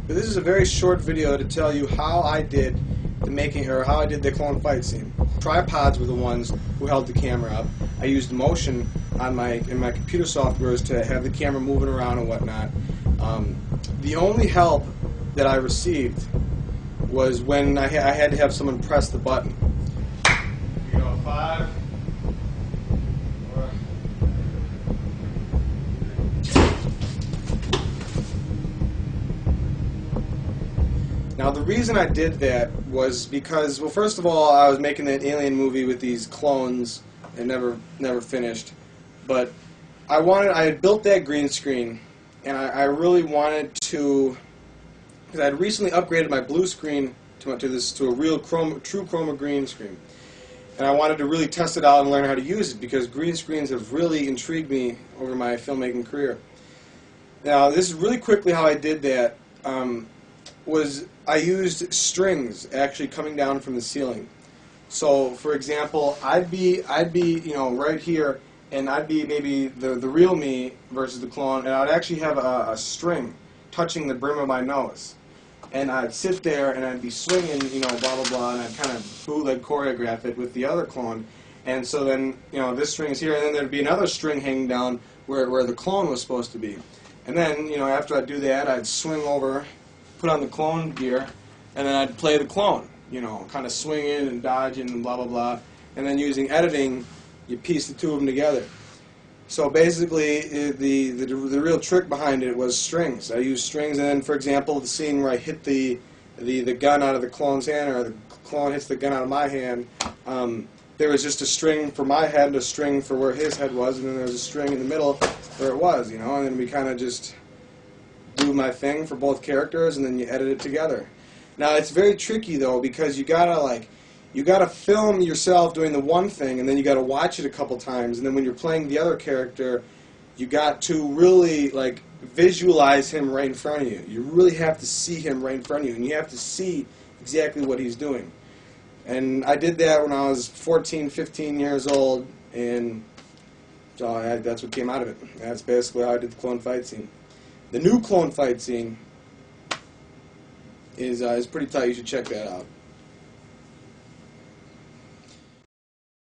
But this is a very short video to tell you how I did the making, or how I did the clone fight scene. Tripods were the ones who held the camera up. I used motion on in my computer softwares to have the camera moving around and whatnot. The only help that I received was when I had to have someone press the button. Here we go, 5, 4. Now the reason I did that was because, well, first of all, I was making that Alien movie with these clones and never finished. But I had built that green screen, and I really wanted to, because I had recently upgraded my blue screen to a real true chroma green screen, and I wanted to really test it out and learn how to use it, because green screens have really intrigued me over my filmmaking career. Now, this is really quickly how I did that. Was I used strings actually coming down from the ceiling. So, for example, I'd be right here, and I'd be maybe the real me versus the clone, and I'd actually have a string touching the brim of my nose. And I'd sit there and I'd be swinging, blah, blah, blah, and I'd kind of bootleg choreograph it with the other clone. And so then, this string's here, and then there'd be another string hanging down where the clone was supposed to be. And then, after I'd do that, I'd swing over, put on the clone gear, and then I'd play the clone, kind of swinging and dodging and blah, blah, blah. And then using editing, you piece the two of them together. So basically, the real trick behind it was strings. I used strings, and then, for example, the scene where I hit the gun out of the clone's hand, or the clone hits the gun out of my hand, there was just a string for my head and a string for where his head was, and then there was a string in the middle where it was, and then we kind of just do my thing for both characters, and then you edit it together. Now, it's very tricky, though, because you gotta film yourself doing the one thing, and then you gotta watch it a couple times, and then when you're playing the other character, you got to really visualize him right in front of you. You really have to see him right in front of you, and you have to see exactly what he's doing. And I did that when I was 14, 15 years old, and so that's what came out of it. That's basically how I did the clone fight scene. The new clone fight scene is pretty tight. You should check that out.